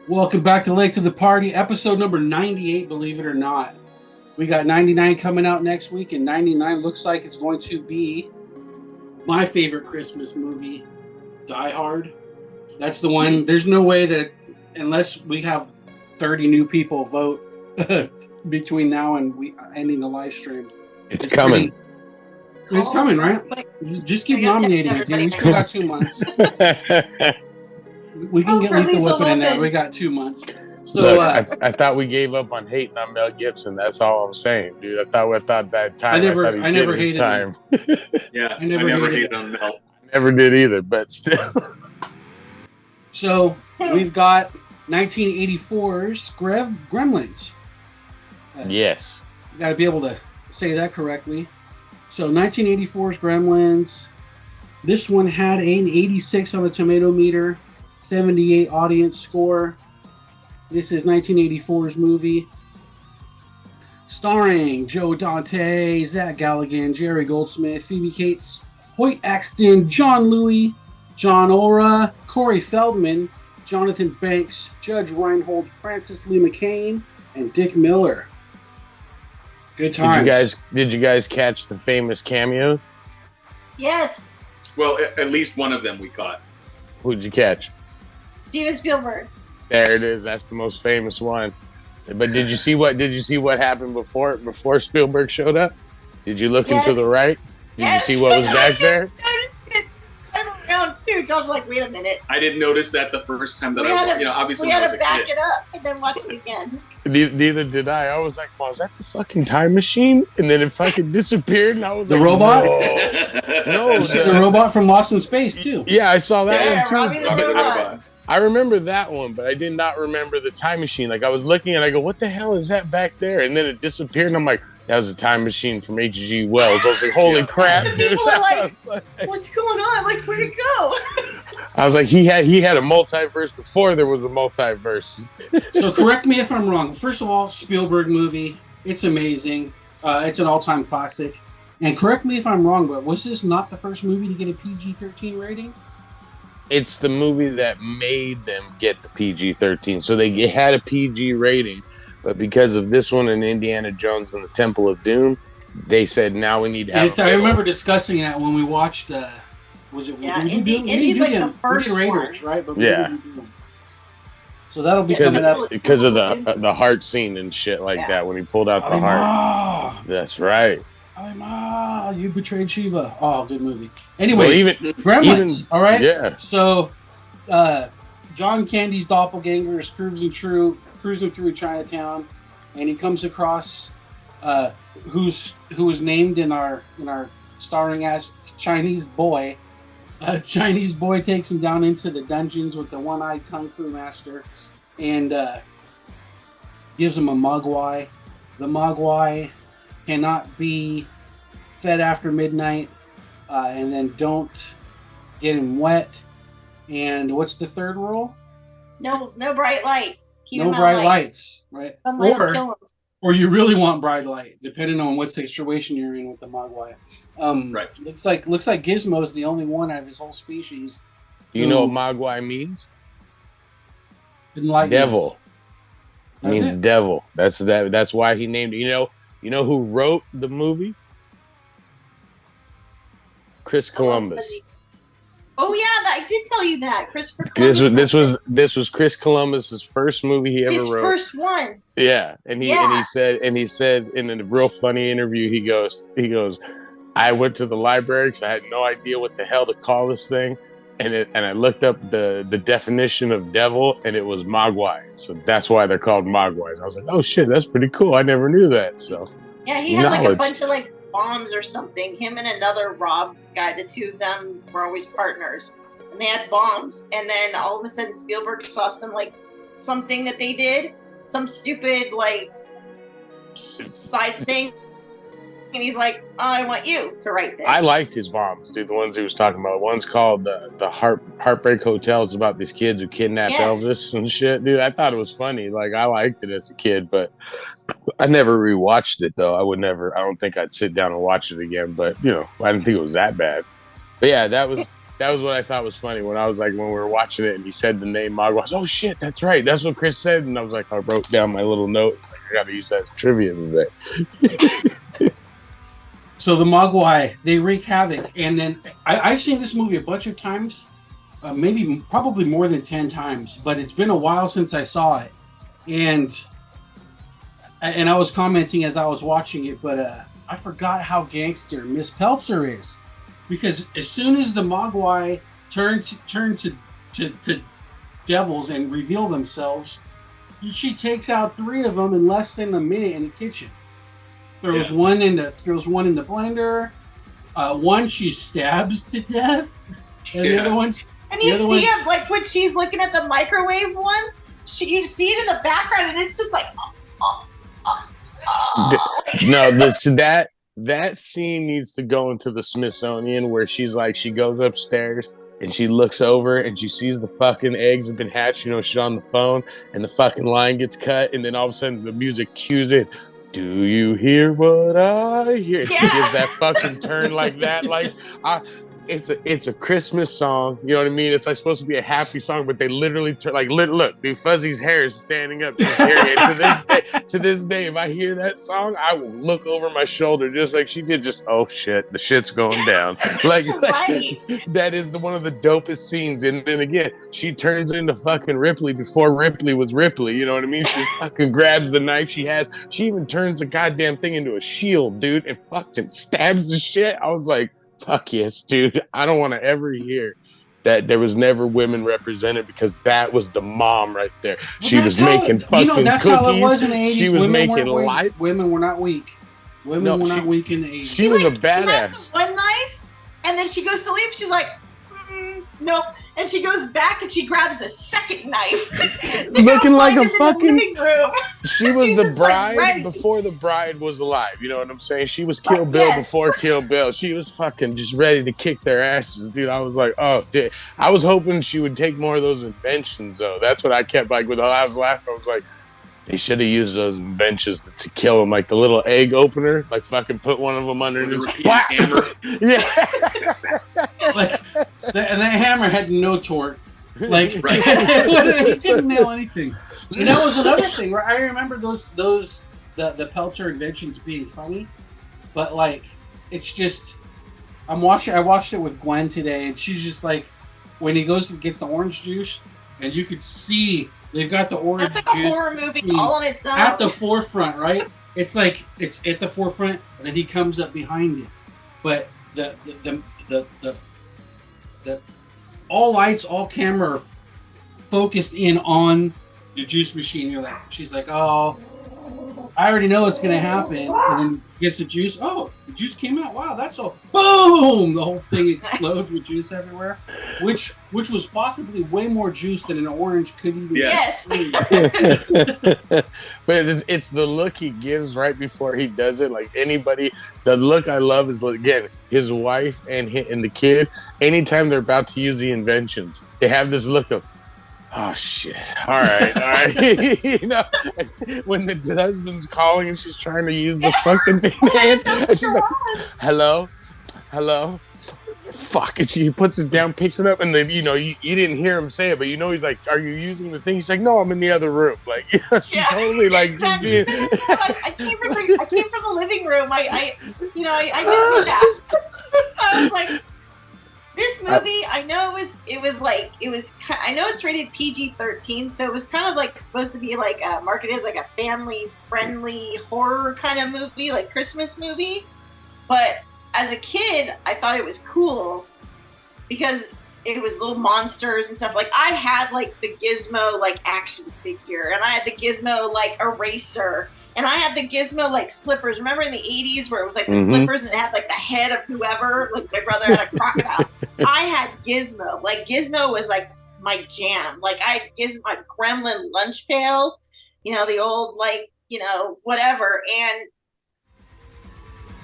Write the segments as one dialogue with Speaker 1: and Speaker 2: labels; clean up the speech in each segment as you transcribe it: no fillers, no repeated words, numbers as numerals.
Speaker 1: Welcome back to Late to the Party, episode number 98, believe it or not. We got 99 coming out next week, and 99 looks like it's going to be my favorite Christmas movie, Die Hard. That's the one. There's no way that, unless we have 30 new people vote between now and we ending the live stream.
Speaker 2: It's coming.
Speaker 1: It's coming, right? Just keep nominating it, dude. We still got 2 months. We can get Lethal Weapon in there. We got 2 months. So
Speaker 2: look, I thought we gave up on hating on Mel Gibson. That's all I'm saying, dude. I thought that time. I never hated time.
Speaker 3: Yeah, I never hated on Mel.
Speaker 2: Never did either, but still.
Speaker 1: So we've got 1984's Gremlins.
Speaker 2: Yes.
Speaker 1: You got to be able to say that correctly. So 1984's Gremlins. This one had an 86 on the tomato meter, 78 audience score. This is 1984's movie. Starring Joe Dante, Zach Galligan, Jerry Goldsmith, Phoebe Cates, Hoyt Axton, John Louis, John Ora, Corey Feldman, Jonathan Banks, Judge Reinhold, Francis Lee McCain, and Dick Miller. Good times.
Speaker 2: Did you guys catch the famous cameos?
Speaker 4: Yes.
Speaker 3: Well, at least one of them we caught.
Speaker 2: Who'd you catch?
Speaker 4: Steven Spielberg.
Speaker 2: There it is. That's the most famous one. But did you see what happened before Spielberg showed up? Did you look into the right? Did you see what was back there?
Speaker 4: I'm around too. John's like, wait a minute.
Speaker 3: I didn't notice that the first time that obviously
Speaker 4: we
Speaker 3: when I
Speaker 4: had
Speaker 3: was
Speaker 4: to
Speaker 3: a
Speaker 4: back
Speaker 3: kid.
Speaker 4: it up and then watch it again.
Speaker 2: Neither did I was like, well, is that the fucking time machine? And then it fucking disappeared, and I was
Speaker 1: the
Speaker 2: like,
Speaker 1: robot?
Speaker 2: No,
Speaker 1: the robot from Lost in Space too.
Speaker 2: Yeah, I saw that one too.
Speaker 4: Robbie the robot.
Speaker 2: I remember that one, but I did not remember the time machine. Like, I was looking and I go, what the hell is that back there? And then it disappeared, and I'm like, that was a time machine from H.G. Wells. I was like, holy crap.
Speaker 4: People are like, what's going on? Like, where'd it go?
Speaker 2: I was like, he had a multiverse before there was a multiverse.
Speaker 1: So correct me if I'm wrong. First of all, Spielberg movie. It's amazing. It's an all-time classic. And correct me if I'm wrong, but was this not the first movie to get a PG-13 rating?
Speaker 2: It's the movie that made them get the PG-13. So they had a PG rating, but because of this one and Indiana Jones and the Temple of Doom, they said now we need to have.
Speaker 1: I remember discussing that when we watched. Was it?
Speaker 4: Yeah,
Speaker 1: Indy's
Speaker 4: like the first
Speaker 1: Raiders,
Speaker 4: one.
Speaker 1: right? But
Speaker 2: yeah.
Speaker 1: So that'll be
Speaker 2: because
Speaker 1: coming up
Speaker 2: because of the heart scene and shit like that when he pulled out the heart. That's right.
Speaker 1: You betrayed Shiva. Oh, good movie. Anyways, Gremlins. All right.
Speaker 2: Yeah.
Speaker 1: So, John Candy's doppelganger is cruising through Chinatown, and he comes across who was named in our starring as Chinese boy. Chinese boy takes him down into the dungeons with the one-eyed kung fu master, and gives him a mogwai. The mogwai cannot be fed after midnight, and then don't get him wet. And what's the third rule?
Speaker 4: No bright lights.
Speaker 1: No bright lights, right? Or you really want bright light, depending on what situation you're in with the mogwai.
Speaker 3: Right.
Speaker 1: Looks like Gizmo is the only one out of his whole species.
Speaker 2: Do you know what mogwai means?
Speaker 1: Devil.
Speaker 2: It means devil. That's why he named it. You know who wrote the movie? Chris Columbus.
Speaker 4: Oh yeah, I did tell you that. Christopher Columbus.
Speaker 2: This was Chris Columbus's first movie he ever wrote. His
Speaker 4: first one.
Speaker 2: Yeah, and he said in a real funny interview, he goes, I went to the library because I had no idea what the hell to call this thing, and I looked up the definition of devil, and it was mogwai. So that's why they're called mogwais. I was like, oh shit, that's pretty cool. I never knew that. So
Speaker 4: yeah, he had like a bunch of like bombs or something. Him and another Rob guy, the two of them were always partners, and they had bombs. And then all of a sudden, Spielberg saw something that they did, some stupid like side thing, and he's like, oh, I want you to write this.
Speaker 2: I liked his bombs, dude. The ones he was talking about. One's called the Heartbreak Hotel. It's about these kids who kidnapped Elvis and shit, dude. I thought it was funny. Like, I liked it as a kid, but I never rewatched it though. I don't think I'd sit down and watch it again. But I didn't think it was that bad. But yeah, that was that was what I thought was funny when we were watching it and he said the name Mogwai. I was, oh shit, that's right. That's what Chris said. And I was like, I wrote down my little note. Like, I got to use that as trivia today.
Speaker 1: So the mogwai, they wreak havoc. And then I've seen this movie a bunch of times, probably more than 10 times, but it's been a while since I saw it. And I was commenting as I was watching it, but I forgot how gangster Miss Peltzer is. Because as soon as the mogwai turn to devils and reveal themselves, she takes out 3 of them in less than a minute in the kitchen. Throws one in the blender. One she stabs to death, and the other one.
Speaker 4: And you see it like when she's looking at the microwave one. You see it in the background, and it's just like.
Speaker 2: No, that scene needs to go into the Smithsonian where she's like, she goes upstairs and she looks over and she sees the fucking eggs have been hatched. You know, she's on the phone and the fucking line gets cut, and then all of a sudden the music cues in. Do you hear what I hear? Yeah. She gives that fucking turn like that. Like, it's a Christmas song. You know what I mean? It's like supposed to be a happy song, but they literally turn like, look, dude, Fuzzy's hair is standing up. To this day, if I hear that song, I will look over my shoulder just like she did. Just, oh shit, the shit's going down. like that is one of the dopest scenes. And then again, she turns into fucking Ripley before Ripley was Ripley. You know what I mean? She fucking grabs the knife she has. She even turns the goddamn thing into a shield, dude, and fucking stabs the shit. I was like, fuck yes, dude. I don't want to ever hear that there was never women represented, because that was the mom right there. She was making fucking cookies. That's how it was in the 80s. She was making life.
Speaker 1: Women were not weak. Women were not weak in the 80s.
Speaker 2: She was a badass.
Speaker 4: One knife, and then she goes to leave. She's like, nope. And she goes back and she grabs a second knife.
Speaker 2: Looking like a fucking. She was the bride before the bride was alive. You know what I'm saying? She was Kill Bill before Kill Bill. She was fucking just ready to kick their asses, dude. I was like, oh, dude. I was hoping she would take more of those inventions, though. That's what I kept like with all I was laughing. I was like, they should have used those inventions to kill him, like the little egg opener, like fucking put one of them under and just hammer. Yeah.
Speaker 1: Like that hammer had no torque. Like he couldn't nail anything. And that was another thing, right? I remember the Peltzer inventions being funny, but like it's just I watched it with Gwen today, and she's just like, when he goes to get the orange juice, and you could see they've got the orange juice. That's like a horror
Speaker 4: movie all on its own.
Speaker 1: At the forefront, right? It's like it's at the forefront, and then he comes up behind it. But the all lights, all camera focused in on the juice machine. You're like, she's like, oh, I already know what's gonna happen, and then gets the juice. Oh, the juice came out. Wow, that's all. Boom! The whole thing explodes with juice everywhere, which was possibly way more juice than an orange could even.
Speaker 4: Yes.
Speaker 2: But it's the look he gives right before he does it. Like anybody, the look I love is, again, his wife and the kid. Anytime they're about to use the inventions, they have this look of, oh shit! All right. You know, when the husband's calling and she's trying to use the fucking thing, and she's like, "Hello, fuck!" And she puts it down, picks it up, and then you didn't hear him say it, but he's like, "Are you using the thing?" He's like, "No, I'm in the other room." Like, totally like. Exactly.
Speaker 4: I came from the living room. I knew that. I was like. This movie, I know I know it's rated PG-13, so it was kind of like supposed to be like marketed as like a family-friendly horror kind of movie, like Christmas movie. But as a kid, I thought it was cool because it was little monsters and stuff. Like I had like the Gizmo like action figure, and I had the Gizmo like eraser. And I had the Gizmo like slippers. Remember in the 80s where it was like the slippers and it had like the head of whoever? Like my brother had a crocodile. I had Gizmo. Like Gizmo was like my jam. Like I had Gizmo, my Gremlin lunch pail, the old like, whatever. And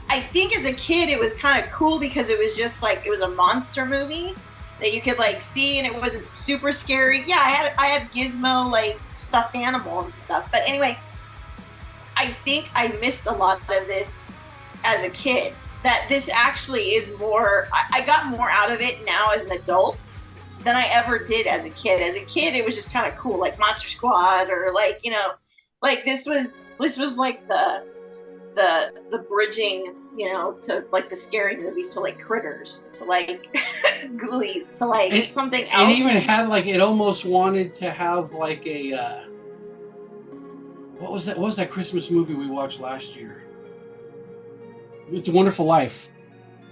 Speaker 4: I think as a kid it was kind of cool because it was just like, it was a monster movie that you could like see and it wasn't super scary. Yeah, I had Gizmo like stuffed animal and stuff. But anyway, I think I missed a lot of this as a kid that this actually is more. I got more out of it now as an adult than I ever did as a kid. As a kid, it was just kind of cool, like Monster Squad, or like, you know, like this was like the bridging, you know, to like the scary movies, to like Critters, to like Ghoulies, to like something else.
Speaker 1: It even had like, it almost wanted to have like a what was that? What was that Christmas movie we watched last year? It's a Wonderful Life.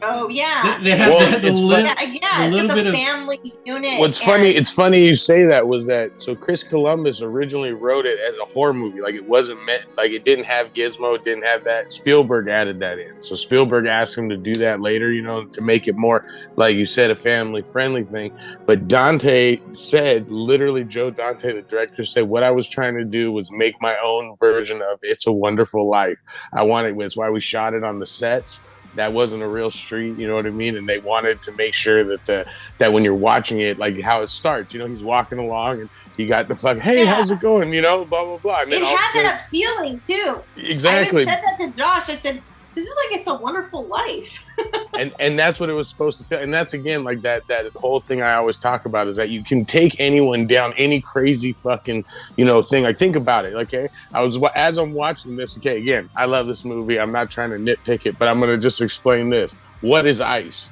Speaker 4: Oh yeah.
Speaker 1: They had
Speaker 4: it's the family unit.
Speaker 2: What's funny? It's funny you say that. Was that so? Chris Columbus originally wrote it as a horror movie. Like it wasn't meant. Like it didn't have Gizmo. It didn't have that. Spielberg added that in. So Spielberg asked him to do that later. You know, to make it more, like you said, a family friendly thing. But Dante said, literally, Joe Dante, the director, said, what I was trying to do was make my own version of It's a Wonderful Life. I wanted. That's why we shot it on the sets. That wasn't a real street, you know what I mean? And they wanted to make sure that that when you're watching it, like how it starts, you know, he's walking along and you got the fuck, hey, how's it going? You know, blah, blah, blah. And then
Speaker 4: it had that feeling too.
Speaker 2: Exactly.
Speaker 4: I even said that to Josh. I said, this is like It's a Wonderful Life.
Speaker 2: and that's what it was supposed to feel. And that's, again, like that whole thing I always talk about is that you can take anyone down any crazy fucking, you know, thing. Like, think about it, okay? As I'm watching this, okay, again, I love this movie. I'm not trying to nitpick it, but I'm going to just explain this. What is ice?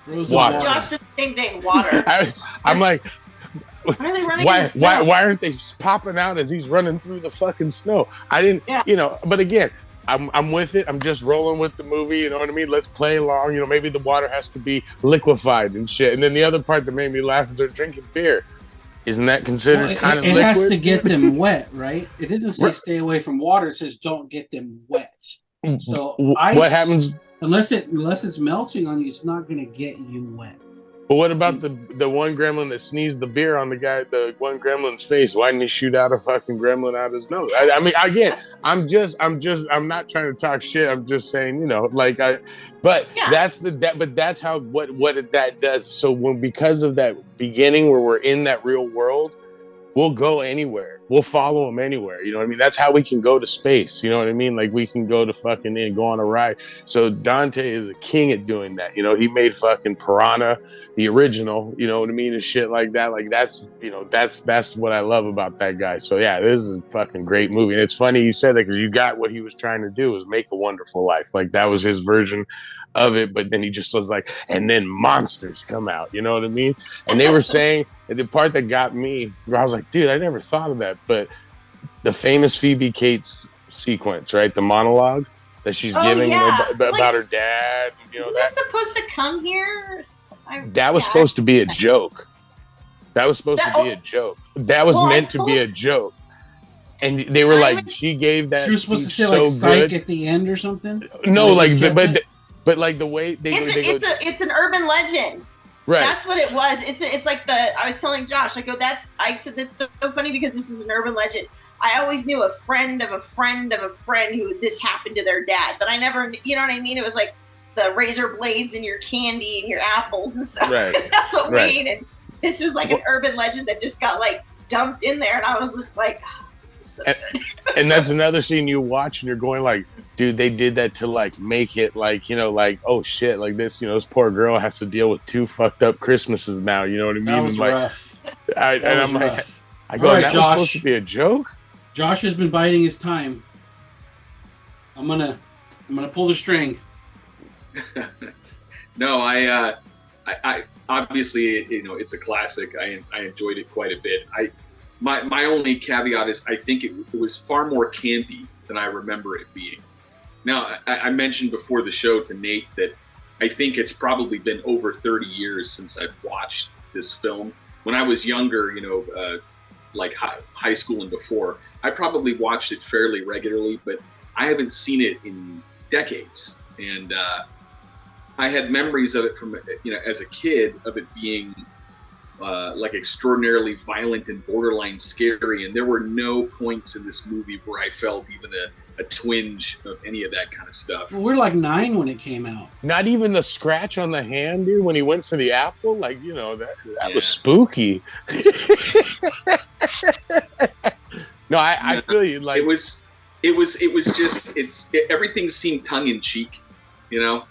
Speaker 4: Water. Josh said the same thing, water.
Speaker 2: I'm like...
Speaker 4: Why are they running in the snow?
Speaker 2: Why aren't they popping out as he's running through the fucking snow? I didn't, you know, but again, I'm with it. I'm just rolling with the movie. You know what I mean? Let's play along. You know, maybe the water has to be liquefied and shit. And then the other part that made me laugh is they're drinking beer. Isn't that considered kind of liquid?
Speaker 1: It has to get them wet, right? It doesn't say stay away from water. It says don't get them wet. So ice,
Speaker 2: what happens?
Speaker 1: Unless it's melting on you, it's not going to get you wet.
Speaker 2: But what about the one gremlin that sneezed the beer on the one gremlin's face? Why didn't he shoot out a fucking gremlin out his nose? I mean, again, I'm not trying to talk shit. I'm just saying, you know, like that's how what that does. So because of that beginning where we're in that real world, we'll go anywhere. We'll follow them anywhere. You know what I mean? That's how we can go to space. You know what I mean? Like we can go to fucking and go on a ride. So Dante is a king at doing that. You know, he made fucking Piranha, the original, you know what I mean? And shit like that. Like that's, you know, that's what I love about that guy. So yeah, this is a fucking great movie. And it's funny you said that because you got what he was trying to do was make a wonderful life. Like that was his version of it. But then he just was like, and then monsters come out. You know what I mean? And they were saying, the part that got me, I was like, dude, I never thought of that. But the famous Phoebe Cates sequence, right? The monologue that she's giving about her dad. You know,
Speaker 4: isn't this supposed to come here?
Speaker 2: That was supposed to be a joke. That was supposed to be a joke. That was meant to be a joke. And they were like, she gave that.
Speaker 1: She was supposed to say like psych at the end or something?
Speaker 2: No, like, but like the way
Speaker 4: it's an urban legend.
Speaker 2: Right.
Speaker 4: That's what it was. It's like I was telling Josh, I said that's so funny because this was an urban legend. I always knew a friend of a friend of a friend who this happened to their dad, but I never, you know what I mean? It was like the razor blades in your candy and your apples and stuff.
Speaker 2: Right.
Speaker 4: Halloween,
Speaker 2: right.
Speaker 4: And this was like an urban legend that just got like dumped in there, and I was just like, oh, this is so good.
Speaker 2: And that's another scene you watch and you're going like, dude, they did that to like make it like, you know, like, oh shit, like this, you know, this poor girl has to deal with 2 fucked up Christmases now, you know what I mean?
Speaker 1: That was
Speaker 2: like,
Speaker 1: rough.
Speaker 2: I'm like, I go, that was supposed to be a joke?
Speaker 1: Josh has been biding his time. I'm gonna pull the string.
Speaker 3: No, I obviously, you know, it's a classic. I enjoyed it quite a bit. My only caveat is I think it was far more campy than I remember it being. Now, I mentioned before the show to Nate that I think it's probably been over 30 years since I've watched this film. When I was younger, you know, like high school and before, I probably watched it fairly regularly, but I haven't seen it in decades. And I had memories of it from, you know, as a kid, of it being like extraordinarily violent and borderline scary. And there were no points in this movie where I felt even a twinge of any of that kind of stuff.
Speaker 1: Well, we're like 9 when it came out.
Speaker 2: Not even the scratch on the hand, dude, when he went for the apple. Like, you know, that was spooky. No, I feel you. Like,
Speaker 3: it was just everything seemed tongue in cheek, you know,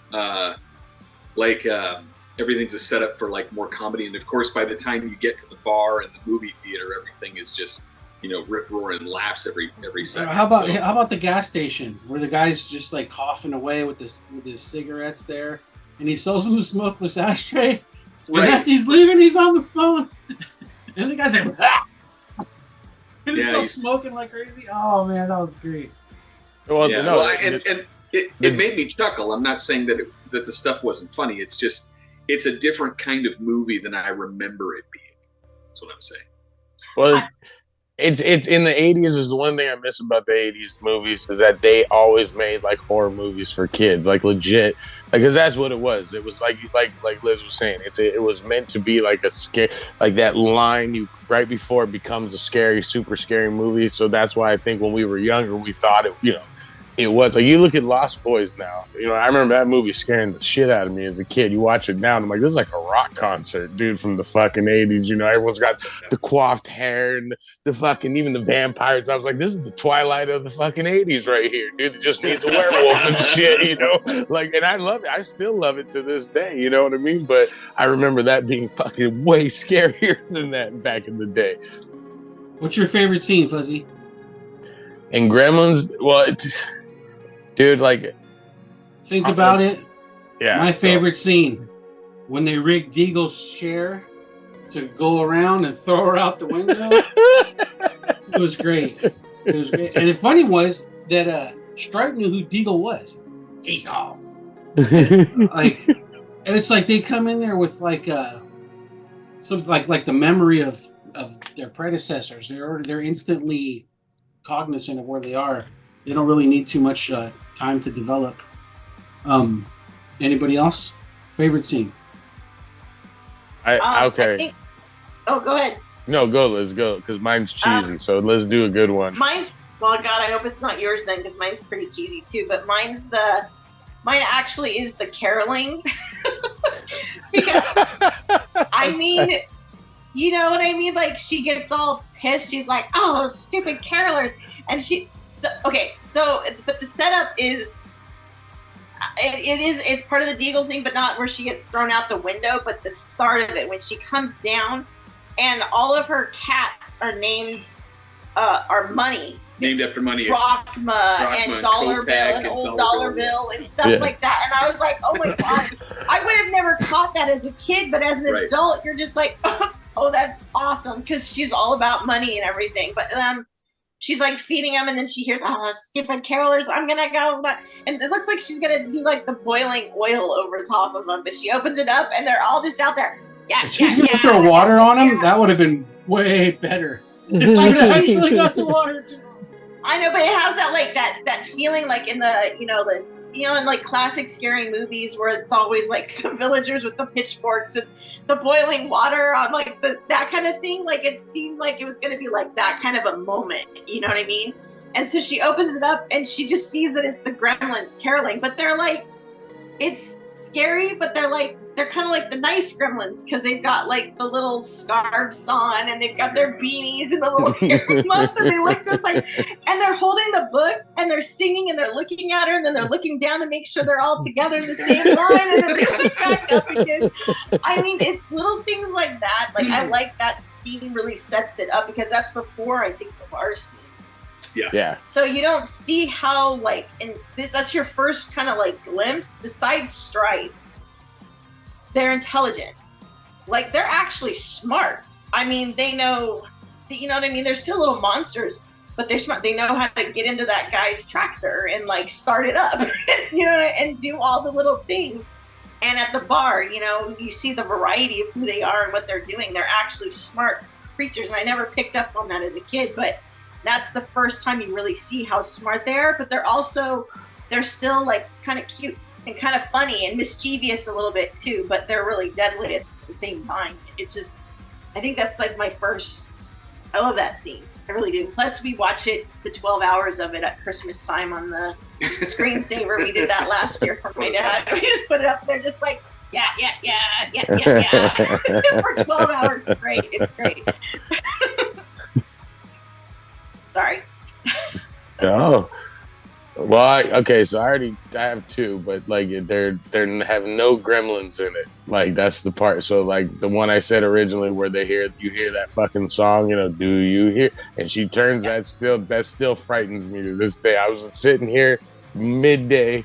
Speaker 3: everything's a setup for like more comedy. And of course, by the time you get to the bar and the movie theater, everything is just, you know, rip roaring laughs every second.
Speaker 1: How about the gas station where the guy's just like coughing away with his cigarettes there, and he sells them a smokeless ashtray. Right. And as he's leaving, he's on the phone, and the guy's like, ah! And he's still smoking like crazy. Oh man, that was great.
Speaker 2: Well,
Speaker 3: yeah,
Speaker 2: no,
Speaker 3: it made me chuckle. I'm not saying that that the stuff wasn't funny. It's just it's a different kind of movie than I remember it being. That's what I'm saying.
Speaker 2: Well, it's in the 80s is the one thing I miss about the 80s movies is that they always made like horror movies for kids, like legit, because that's what it was. It was like Liz was saying, it was meant to be like a scare, like that line you right before it becomes a scary, super scary movie. So that's why I think when we were younger, we thought it, you know, it was like you look at Lost Boys now. You know, I remember that movie scaring the shit out of me as a kid. You watch it now, and I'm like, this is like a rock concert, dude, from the fucking 80s. You know, everyone's got the coiffed hair and the fucking even the vampires. I was like, this is the Twilight of the fucking 80s right here, dude. It just needs a werewolf and shit, you know. Like, and I love it. I still love it to this day. You know what I mean? But I remember that being fucking way scarier than that back in the day.
Speaker 1: What's your favorite scene, Fuzzy?
Speaker 2: And Gremlins, well. Dude, like...
Speaker 1: Think about it.
Speaker 2: Yeah.
Speaker 1: My favorite scene, when they rigged Deagle's chair to go around and throw her out the window. It was great. It was great. And the funny was that Stripe knew who Deagle was. Deagle. Like, and it's like they come in there with like something like the memory of their predecessors. They're instantly cognizant of where they are. They don't really need too much time to develop. Anybody else? Favorite scene?
Speaker 2: Okay.
Speaker 4: I think, go ahead.
Speaker 2: No, go, Liz, go, because mine's cheesy. So let's do a good one.
Speaker 4: Mine's, well, God, I hope it's not yours then, because mine's pretty cheesy too. But mine actually is the caroling. Because, I mean, you know what I mean? Like, she gets all pissed. She's like, oh, stupid carolers. And but the setup is, it's part of the Deagle thing, but not where she gets thrown out the window, but the start of it, when she comes down and all of her cats are named, are money.
Speaker 3: Named after money.
Speaker 4: Drachma and dollar bill and old dollar bill and stuff like that. And I was like, oh my God, I would have never caught that as a kid, but as an adult, you're just like, oh, that's awesome. Because she's all about money and everything. But she's like feeding them, and then she hears, oh, those stupid carolers, I'm gonna go. And it looks like she's gonna do like the boiling oil over top of them, but she opens it up and they're all just out there. Yeah,
Speaker 1: if she's gonna throw water on them, that would have been way better. If I actually got the water to them.
Speaker 4: I know, but it has that like that feeling like in the, you know, this, you know, in like classic scary movies where it's always like the villagers with the pitchforks and the boiling water on like that kind of thing. Like it seemed like it was going to be like that kind of a moment, you know what I mean? And so she opens it up and she just sees that it's the Gremlins caroling, but they're like, it's scary, but they're kind of like the nice Gremlins because they've got like the little scarves on and they've got their beanies and the little earmuffs and they look just like, and they're holding the book and they're singing and they're looking at her and then they're looking down to make sure they're all together in the same line and then they look back up again. I mean, it's little things like that. Like I like that scene really sets it up because that's before I think the bar scene.
Speaker 2: Yeah.
Speaker 4: So you don't see how like, and that's your first kind of like glimpse besides Stripe. Their intelligence, like they're actually smart. I mean, they know, you know what I mean? They're still little monsters, but they're smart. They know how to get into that guy's tractor and like start it up, you know, and do all the little things. And at the bar, you know, you see the variety of who they are and what they're doing. They're actually smart creatures. And I never picked up on that as a kid, but that's the first time you really see how smart they are. But they're still like kind of cute and kind of funny and mischievous a little bit too, but they're really deadly at the same time. It's just, I think that's like I love that scene. I really do. Plus we watch it, the 12 hours of it at Christmas time on the screensaver. We did that last year for my dad. We just put it up there just like, yeah. For 12 hours straight. It's great. Sorry.
Speaker 2: Oh, Well, so I have two, but like they're have no gremlins in it. Like that's the part. So like the one I said originally, where you hear that fucking song, do you hear? And she turns that still frightens me to this day. I was sitting here midday,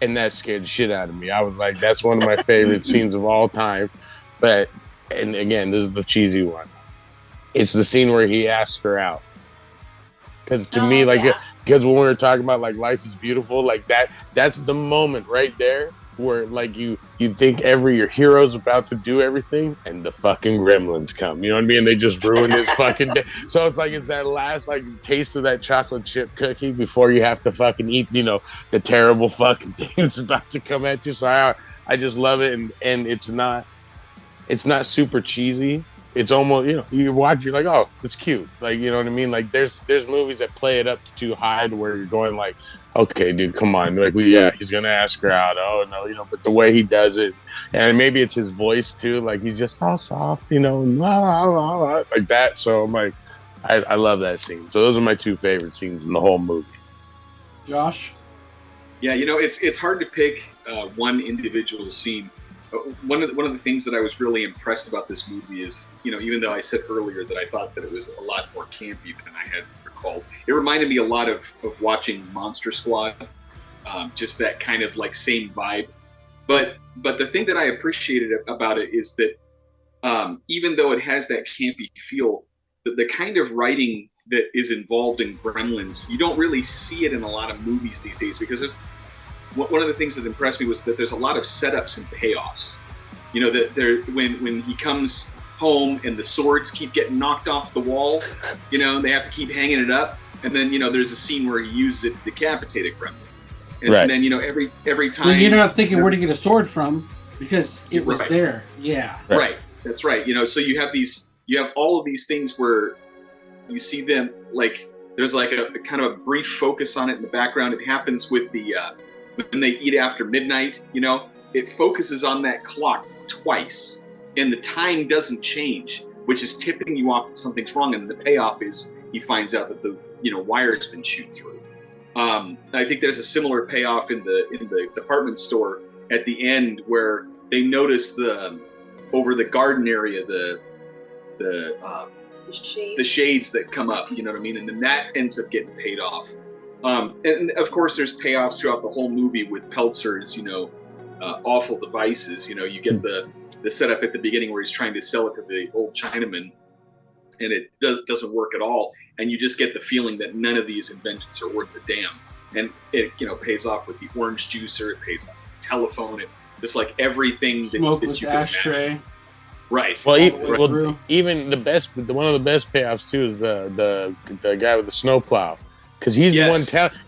Speaker 2: and that scared the shit out of me. I was like, that's one of my favorite scenes of all time. But and again, this is the cheesy one. It's the scene where he asks her out. Because to me, because when we were talking about like life is beautiful, like that's the moment right there where like you think your hero's about to do everything, and the fucking gremlins come. You know what I mean? They just ruin his fucking day. So it's like it's that last like taste of that chocolate chip cookie before you have to fucking eat, the terrible fucking thing that's about to come at you. So I just love it, and it's not super cheesy. It's almost, you watch, you're like, oh, it's cute. Like, you know what I mean? Like, there's movies that play it up too high to where you're going like, okay, dude, come on. Like, he's going to ask her out. Oh, no, but the way he does it, and maybe it's his voice too. Like, he's just all soft, like that. So I'm like, I love that scene. So those are my two favorite scenes in the whole movie.
Speaker 1: Josh?
Speaker 3: Yeah, it's hard to pick one individual scene. One of the things that I was really impressed about this movie is, even though I said earlier that I thought that it was a lot more campy than I had recalled, it reminded me a lot of watching Monster Squad, just that kind of like same vibe. But the thing that I appreciated about it is that even though it has that campy feel, the kind of writing that is involved in Gremlins, you don't really see it in a lot of movies these days, because one of the things that impressed me was that there's a lot of setups and payoffs. That when he comes home and the swords keep getting knocked off the wall, they have to keep hanging it up. And then, there's a scene where he uses it to decapitate a gremlin. And,
Speaker 2: right.
Speaker 3: And then, every time...
Speaker 1: Well, you're not thinking where to get a sword from, because it was there. Yeah.
Speaker 3: Right. That's right. So you have all of these things where you see them, like, there's like a kind of a brief focus on it in the background. It happens with the... when they eat after midnight, it focuses on that clock twice, and the time doesn't change, which is tipping you off that something's wrong. And the payoff is he finds out that the wire's been chewed through. I think there's a similar payoff in the department store at the end, where they notice over the garden area the shades that come up. You know what I mean? And then that ends up getting paid off. And of course, there's payoffs throughout the whole movie with Peltzer's, awful devices. You get the setup at the beginning where he's trying to sell it to the old Chinaman, and it doesn't work at all. And you just get the feeling that none of these inventions are worth a damn. And it, pays off with the orange juicer. It pays off with the telephone. It just like everything that
Speaker 1: smokeless
Speaker 3: you
Speaker 1: ashtray.
Speaker 3: Right.
Speaker 2: Well, even one of the best payoffs too is the guy with the snowplow. Because he's the one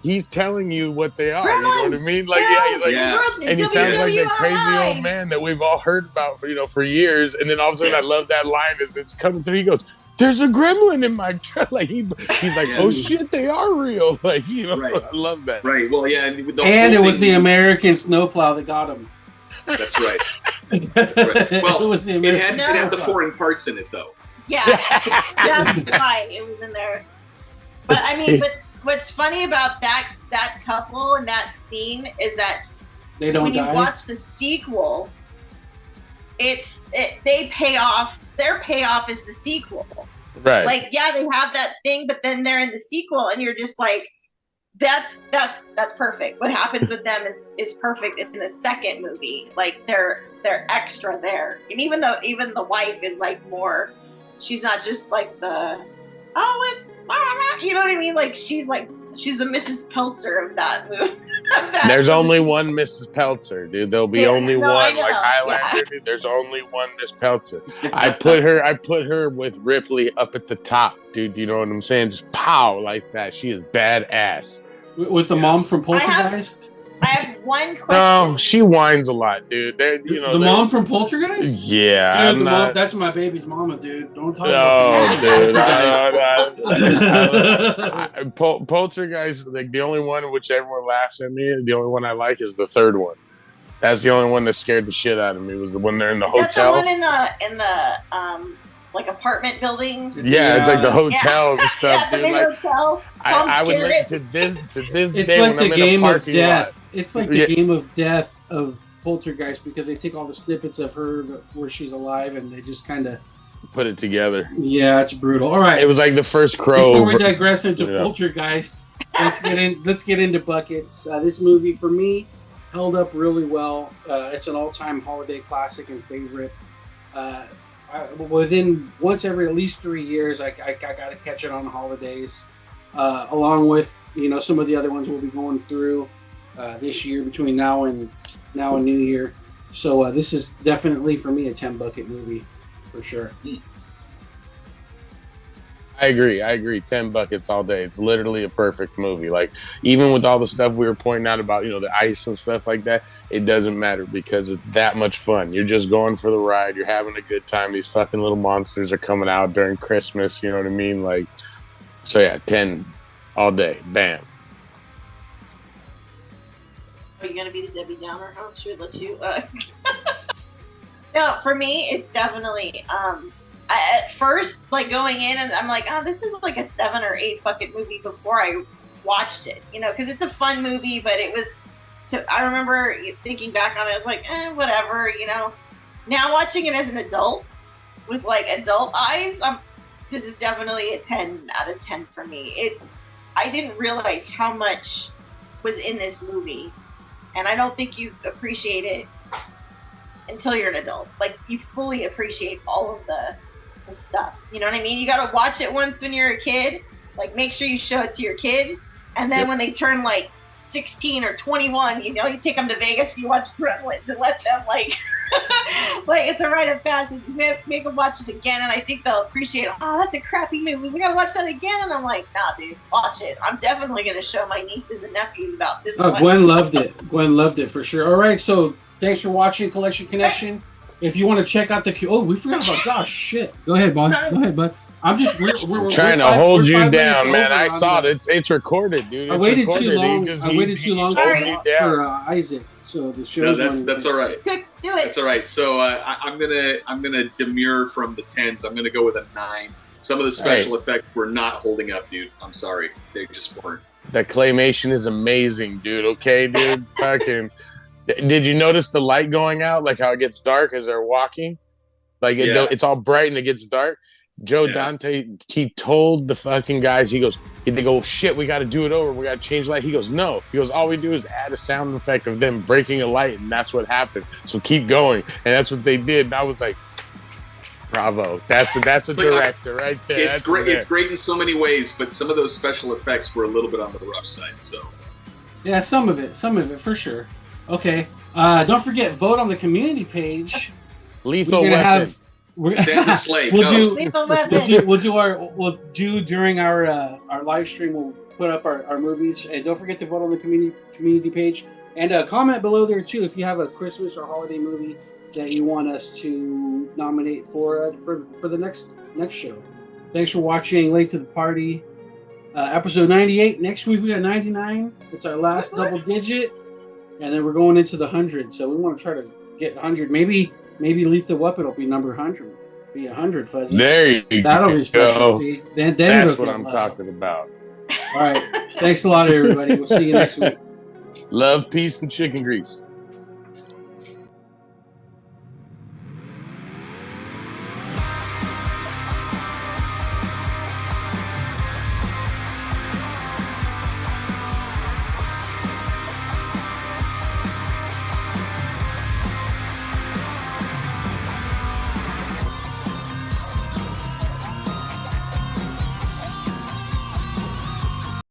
Speaker 2: he's telling you what they are.
Speaker 4: Gremlins,
Speaker 2: you know what I mean? Like, he's like, and he sounds like that crazy old man that we've all heard about for years. And then all of a sudden, I love that line as it's coming through. He goes, "There's a gremlin in my truck." Like he's like, "Oh shit, they are real!" Like I love that.
Speaker 3: Right. Well, yeah,
Speaker 1: and it was the American snowplow that got him.
Speaker 3: That's right. That's right. Well,
Speaker 1: it was the American.
Speaker 3: It had the foreign parts in it, though.
Speaker 4: Yeah, that's why it was in there. But I mean, what's funny about that couple and that scene is that
Speaker 1: they don't
Speaker 4: when
Speaker 1: die.
Speaker 4: You watch the sequel, they pay off. Their payoff is the sequel.
Speaker 2: Right.
Speaker 4: Like, yeah, they have that thing, but then they're in the sequel, and you're just like, that's perfect. What happens with them is perfect in the second movie. Like they're extra there, and even the wife is like more. She's not just like it's you know what I mean? Like she's the Mrs. Peltzer of that movie.
Speaker 2: There's only one Mrs. Peltzer, dude. There'll be only one. Like Highlander, dude, there's only one Miss Peltzer. I put her with Ripley up at the top, dude. You know what I'm saying? Just pow like that. She is badass.
Speaker 1: With the mom from Poltergeist?
Speaker 4: I have one question.
Speaker 2: No, she whines a lot, dude.
Speaker 1: The mom from Poltergeist?
Speaker 2: Yeah,
Speaker 1: dude, that's my baby's mama, dude. Don't talk about
Speaker 2: dude. Poltergeist, like the only one which everyone laughs at me. The only one I like is the third one. That's the only one that scared the shit out of me. Was the one they're in the hotel.
Speaker 4: That's the one in the like apartment building.
Speaker 2: Yeah, it's like the hotel and stuff,
Speaker 4: Yeah, the
Speaker 2: dude.
Speaker 4: big
Speaker 2: Like,
Speaker 4: hotel.
Speaker 2: I would look to this
Speaker 1: It's
Speaker 2: day
Speaker 1: like
Speaker 2: when
Speaker 1: the
Speaker 2: I'm
Speaker 1: game
Speaker 2: in a
Speaker 1: of
Speaker 2: parking
Speaker 1: death.
Speaker 2: lot.
Speaker 1: It's like the game of death of Poltergeist because they take all the snippets of her where she's alive and they just kind of
Speaker 2: put it together.
Speaker 1: Yeah, it's brutal. All right,
Speaker 2: it was like the first Crow.
Speaker 1: Before we digress into Poltergeist, let's get into buckets. This movie for me held up really well. It's an all-time holiday classic and favorite. Within once every at least 3 years, I got to catch it on holidays, along with some of the other ones we'll be going through this year between now and New Year. So this is definitely for me a 10 bucket movie for sure.
Speaker 2: I agree. 10 buckets all day. It's literally a perfect movie. Like, even with all the stuff we were pointing out about, the ice and stuff like that, it doesn't matter because it's that much fun. You're just going for the ride. You're having a good time. These fucking little monsters are coming out during Christmas. You know what I mean? Like, so yeah, 10 all day. Bam.
Speaker 4: Are you going to be the Debbie Downer? Huh? Should we let you? No, for me, it's definitely... at first, like going in, and I'm like, oh, this is like a 7 or 8 bucket movie before I watched it, because it's a fun movie, but it was. So I remember thinking back on it, I was like, whatever, Now watching it as an adult with like adult eyes, this is definitely a 10 out of 10 for me. I didn't realize how much was in this movie, and I don't think you appreciate it until you're an adult. Like, you fully appreciate all of the stuff. You know what I mean? You got to watch it once when you're a kid. Like, make sure you show it to your kids. And then when they turn like 16 or 21, you take them to Vegas, you watch Gremlins and let them like it's a rite of passage. Make them watch it again, and I think they'll appreciate it. Oh, that's a crappy movie. We got to watch that again. And I'm like, nah, dude, watch it. I'm definitely going to show my nieces and nephews about this one.
Speaker 1: Gwen loved it. Gwen loved it for sure. All right, so thanks for watching Collection Connection. If you want to check out we forgot about Josh. Shit. Go ahead, bud. I'm just we're
Speaker 2: trying to hold you down, man. I saw it. It's recorded, dude.
Speaker 1: I waited too long. For Isaac. So the show's
Speaker 3: that's all right.
Speaker 4: Do it.
Speaker 3: That's all right. So I'm gonna demur from the 10s. I'm gonna go with a 9. Some of the special effects were not holding up, dude. I'm sorry. They just weren't.
Speaker 2: The claymation is amazing, dude. Okay, dude. Fucking. Did you notice the light going out? Like how it gets dark as they're walking? Like it's all bright and it gets dark. Joe Dante, he told the fucking guys, they go, shit, we got to do it over. We got to change light. He goes, no. He goes, all we do is add a sound effect of them breaking a light, and that's what happened. So keep going. And that's what they did. And I was like, bravo. That's a director right there.
Speaker 3: It's great. It's great in so many ways, but some of those special effects were a little bit on the rough side. So
Speaker 1: yeah, some of it for sure. Okay. Don't forget, vote on the community page.
Speaker 2: Lethal Weapon.
Speaker 3: Santa Slate.
Speaker 1: We'll do during our live stream. We'll put up our movies, and don't forget to vote on the community page and comment below there too if you have a Christmas or holiday movie that you want us to nominate for the next show. Thanks for watching Late to the Party, episode 98. Next week we got 99. It's our last double digit, and then we're going into the 100. So we want to try to get 100. Maybe Lethal Weapon will be number 100. Be 100, Fuzzy.
Speaker 2: There you go.
Speaker 1: That'll be special. See?
Speaker 2: That's what I'm talking about.
Speaker 1: All right. Thanks a lot, everybody. We'll see you next week.
Speaker 2: Love, peace, and chicken grease.